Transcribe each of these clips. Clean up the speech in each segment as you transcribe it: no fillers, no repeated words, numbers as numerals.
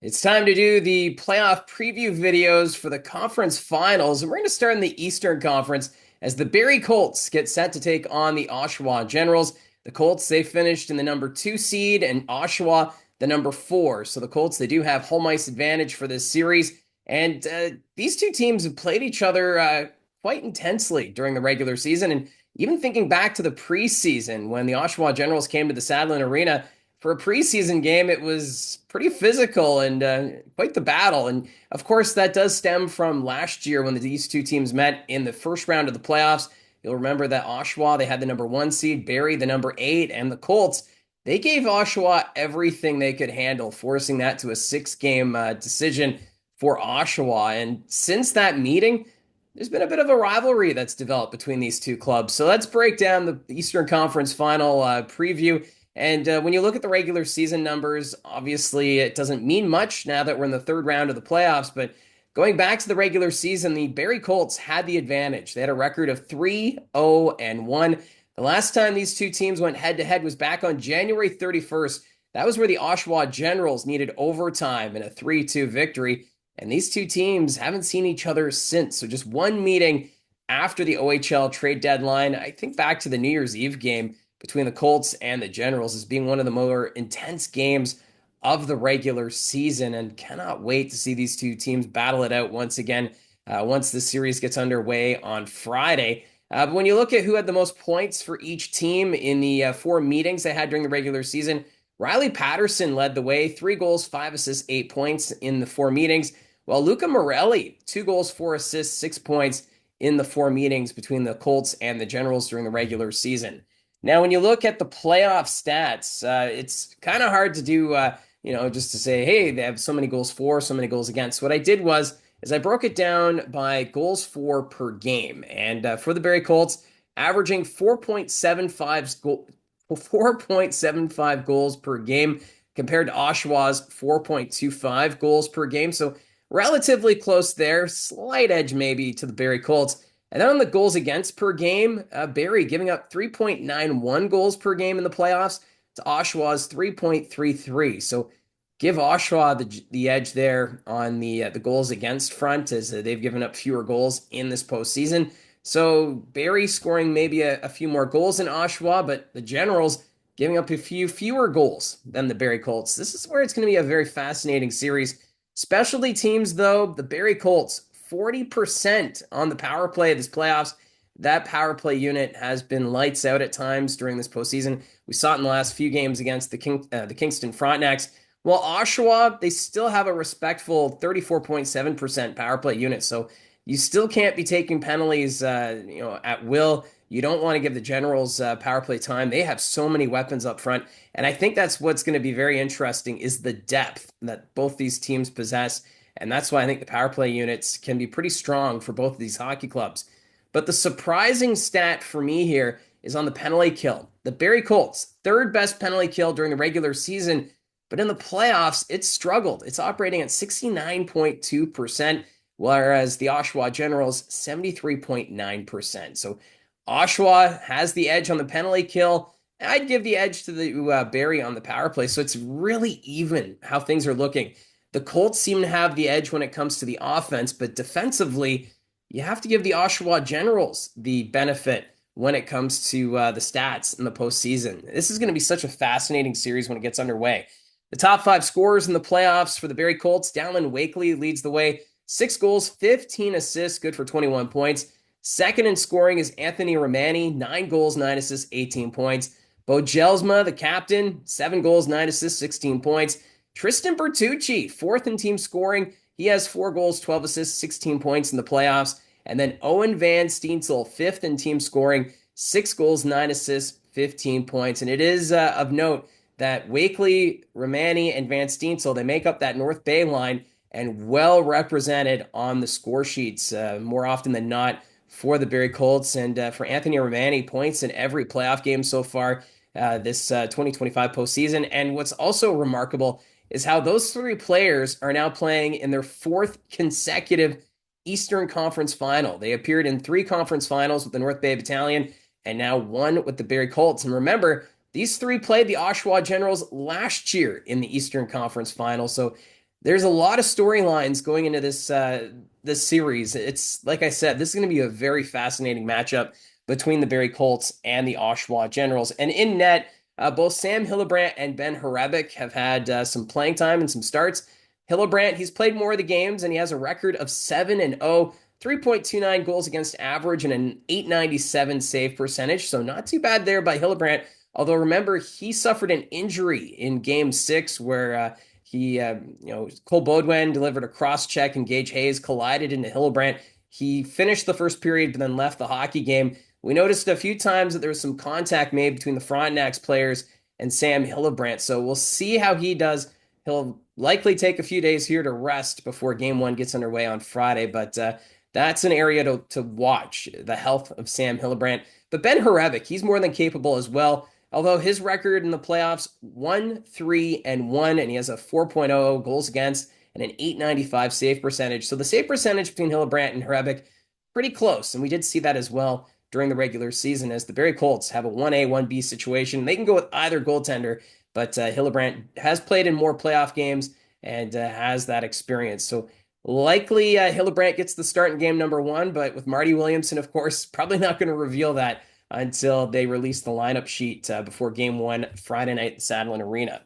It's time to do the playoff preview videos for the conference finals, and we're going to start in the Eastern Conference as the Barrie Colts get set to take on the Oshawa Generals. The Colts, they finished in the number 2 seed, and Oshawa, the number 4. So the Colts, they do have home ice advantage for this series, and these two teams have played each other quite intensely during the regular season, and even thinking back to the preseason when the Oshawa Generals came to the Sadlin Arena, for a preseason game, it was pretty physical and quite the battle. And of course, that does stem from last year when these two teams met in the first round of the playoffs. You'll remember that Oshawa, they had the number 1 seed, Barrie, the number 8, and the Colts, they gave Oshawa everything they could handle, forcing that to a 6-game decision for Oshawa. And since that meeting, there's been a bit of a rivalry that's developed between these two clubs. So let's break down the Eastern Conference Final preview. And when you look at the regular season numbers, obviously it doesn't mean much now that we're in the third round of the playoffs. But going back to the regular season, the Barrie Colts had the advantage. They had a record of 3-0-1. The last time these two teams went head to head was back on January 31st. That was where the Oshawa Generals needed overtime in a 3-2 victory. And these two teams haven't seen each other since. So just one meeting after the OHL trade deadline. I think back to the New Year's Eve game between the Colts and the Generals as being one of the more intense games of the regular season, and cannot wait to see these two teams battle it out once again once the series gets underway on Friday. But when you look at who had the most points for each team in the 4 meetings they had during the regular season, Riley Patterson led the way, 3 goals, 5 assists, 8 points in the 4 meetings, while Luca Morelli, 2 goals, 4 assists, 6 points in the 4 meetings between the Colts and the Generals during the regular season. Now, when you look at the playoff stats, it's kind of hard to do, just to say, hey, they have so many goals for, so many goals against. What I did was, is I broke it down by goals for per game. And for the Barrie Colts, averaging 4.75 goals per game compared to Oshawa's 4.25 goals per game. So relatively close there, slight edge maybe to the Barrie Colts. And then on the goals against per game, Barrie giving up 3.91 goals per game in the playoffs to Oshawa's 3.33. So give Oshawa the edge there on the goals against front, as they've given up fewer goals in this postseason. So Barrie scoring maybe a few more goals than Oshawa, but the Generals giving up a few fewer goals than the Barrie Colts. This is where it's going to be a very fascinating series. Specialty teams, though, the Barrie Colts 40% on the power play of this playoffs. That power play unit has been lights out at times during this postseason. We saw it in the last few games against the Kingston Frontenacs. While Oshawa, they still have a respectful 34.7% power play unit. So you still can't be taking penalties, at will. You don't want to give the Generals power play time. They have so many weapons up front. And I think that's what's going to be very interesting is the depth that both these teams possess. And that's why I think the power play units can be pretty strong for both of these hockey clubs. But the surprising stat for me here is on the penalty kill. The Barrie Colts, third best penalty kill during the regular season, but in the playoffs, it's struggled. It's operating at 69.2%, whereas the Oshawa Generals, 73.9%. So Oshawa has the edge on the penalty kill. I'd give the edge to the Barrie on the power play. So it's really even how things are looking. The Colts seem to have the edge when it comes to the offense, but defensively, you have to give the Oshawa Generals the benefit when it comes to the stats in the postseason. This is going to be such a fascinating series when it gets underway. The top 5 scorers in the playoffs for the Barrie Colts, Dallin Wakely leads the way. 6 goals, 15 assists, good for 21 points. Second in scoring is Anthony Romani, 9 goals, 9 assists, 18 points. Bo Jelsma, the captain, 7 goals, 9 assists, 16 points. Tristan Bertucci, 4th in team scoring. He has 4 goals, 12 assists, 16 points in the playoffs. And then Owen Van Steensel, 5th in team scoring, 6 goals, 9 assists, 15 points. And it is of note that Wakely, Romani, and Van Steensel, they make up that North Bay line and well represented on the score sheets more often than not for the Barrie Colts. And for Anthony Romani, points in every playoff game so far this 2025 postseason. And what's also remarkable is how those 3 players are now playing in their 4th consecutive Eastern Conference Final. They appeared in 3 conference finals with the North Bay Battalion and now 1 with the Barrie Colts. And remember, these 3 played the Oshawa Generals last year in the Eastern Conference Final. So There's a lot of storylines going into this series. It's like I said, this is going to be a very fascinating matchup between the Barrie Colts and the Oshawa Generals. And in net, both Sam Hillebrand and Ben Hrebeck have had some playing time and some starts. Hillebrand, he's played more of the games and he has a record of 7-0, 3.29 goals against average, and an 897 save percentage. So not too bad there by Hillebrand. Although remember, he suffered an injury in Game 6 where Cole Baudouin delivered a cross check and Gage Hayes collided into Hillebrand. He finished the first period but then left the hockey game. We noticed a few times that there was some contact made between the Frontenac's players and Sam Hillebrand. So we'll see how he does. He'll likely take a few days here to rest before game one gets underway on Friday, but that's an area to watch, the health of Sam Hillebrand. But Ben Hrebeck, he's more than capable as well. Although his record in the playoffs, 1-3-1, and he has a 4.00 goals against and an 895 save percentage. So the save percentage between Hillebrand and Hrebeck, pretty close. And we did see that as well during the regular season as the Barrie Colts have a 1A, 1B situation. They can go with either goaltender, but Hillebrand has played in more playoff games and has that experience. So likely Hillebrand gets the start in game number one, but with Marty Williamson, of course, probably not going to reveal that until they release the lineup sheet before game one Friday night at Saddlein Arena.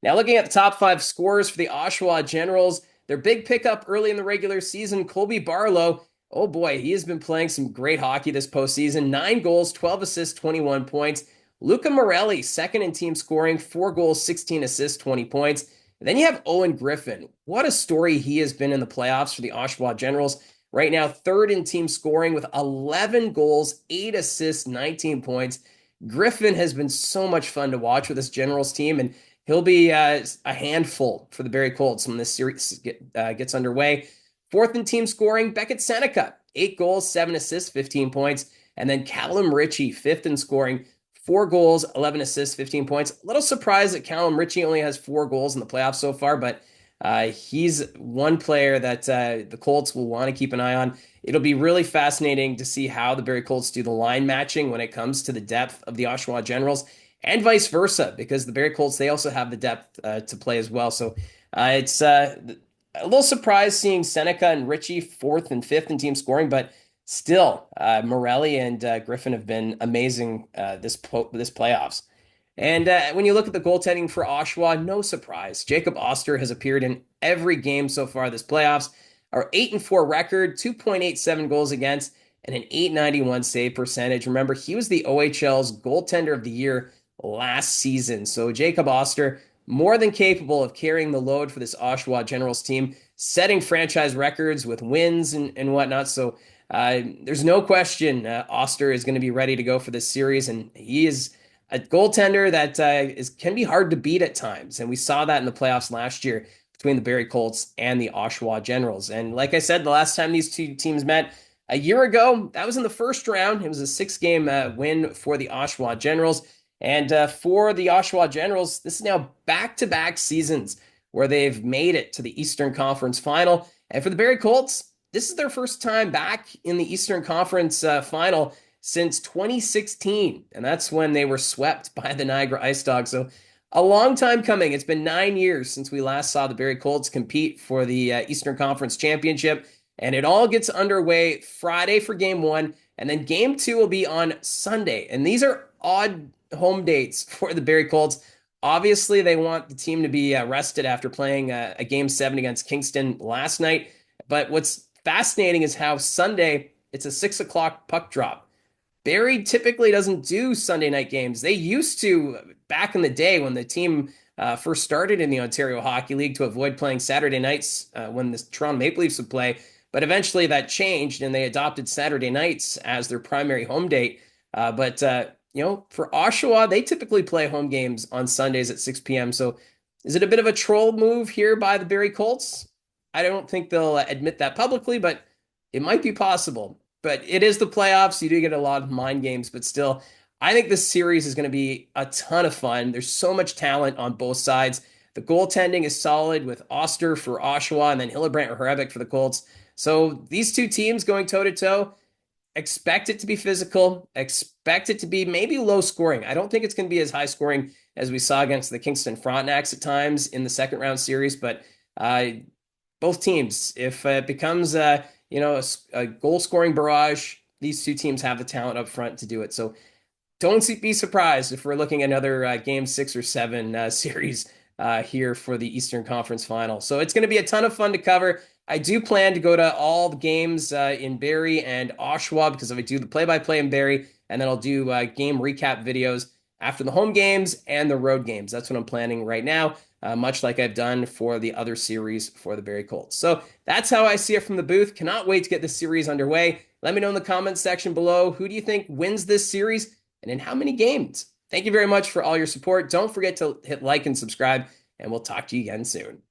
Now, looking at the top five scorers for the Oshawa Generals, their big pickup early in the regular season, Colby Barlow. Oh boy, he has been playing some great hockey this postseason. 9 goals, 12 assists, 21 points. Luca Morelli, second in team scoring, 4 goals, 16 assists, 20 points. And then you have Owen Griffin. What a story he has been in the playoffs for the Oshawa Generals. Right now, third in team scoring with 11 goals, 8 assists, 19 points. Griffin has been so much fun to watch with this Generals team, and he'll be a handful for the Barrie Colts when this series gets underway. Fourth in team scoring, Beckett Seneca, 8 goals, 7 assists, 15 points. And then Callum Ritchie, fifth in scoring, 4 goals, 11 assists, 15 points. A little surprised that Callum Ritchie only has 4 goals in the playoffs so far, but he's one player that the Colts will want to keep an eye on. It'll be really fascinating to see how the Barrie Colts do the line matching when it comes to the depth of the Oshawa Generals and vice versa, because the Barrie Colts, they also have the depth to play as well. So it's a little surprised seeing Seneca and Ritchie fourth and fifth in team scoring, but still, Morelli and Griffin have been amazing this playoffs. And when you look at the goaltending for Oshawa, no surprise. Jacob Oster has appeared in every game so far this playoffs. Our 8-4 record, 2.87 goals against, and an 891 save percentage. Remember, he was the OHL's goaltender of the year last season. So Jacob Oster, more than capable of carrying the load for this Oshawa Generals team, setting franchise records with wins and whatnot. So there's no question Oster is going to be ready to go for this series, and he is a goaltender that can be hard to beat at times. And we saw that in the playoffs last year between the Barrie Colts and the Oshawa Generals. And like I said, the last time these two teams met a year ago, that was in the first round. It was a 6-game win for the Oshawa Generals. And for the Oshawa Generals, this is now back-to-back seasons where they've made it to the Eastern Conference Final. And for the Barrie Colts, this is their first time back in the Eastern Conference Final since 2016, and that's when they were swept by the Niagara Ice Dogs. So a long time coming. It's been 9 years since we last saw the Barrie Colts compete for the Eastern Conference Championship, and it all gets underway Friday for game one, and then game two will be on Sunday. And these are odd home dates for the Barrie Colts. Obviously, they want the team to be rested after playing a game 7 against Kingston last night, but what's fascinating is how Sunday, it's a 6 o'clock puck drop. Barrie typically doesn't do Sunday night games. They used to back in the day when the team first started in the Ontario Hockey League to avoid playing Saturday nights when the Toronto Maple Leafs would play. But eventually that changed and they adopted Saturday nights as their primary home date. But for Oshawa, they typically play home games on Sundays at 6 p.m. So is it a bit of a troll move here by the Barrie Colts? I don't think they'll admit that publicly, but it might be possible. But it is the playoffs. You do get a lot of mind games, but still, I think this series is going to be a ton of fun. There's so much talent on both sides. The goaltending is solid with Oster for Oshawa and then Hillebrand or Hrebeck for the Colts. So these two teams going toe-to-toe, expect it to be physical, expect it to be maybe low scoring. I don't think it's going to be as high scoring as we saw against the Kingston Frontenacs at times in the second round series, but Uh, both teams, if it becomes a goal scoring barrage, these two teams have the talent up front to do it. So don't be surprised if we're looking at another game 6 or 7 series here for the Eastern Conference Final. So it's going to be a ton of fun to cover. I do plan to go to all the games in Barrie and Oshawa because if I do the play-by-play in Barrie, and then I'll do game recap videos after the home games and the road games. That's what I'm planning right now, much like I've done for the other series for the Barrie Colts. So that's how I see it from the booth. Cannot wait to get this series underway. Let me know in the comments section below, who do you think wins this series and in how many games? Thank you very much for all your support. Don't forget to hit like and subscribe, and we'll talk to you again soon.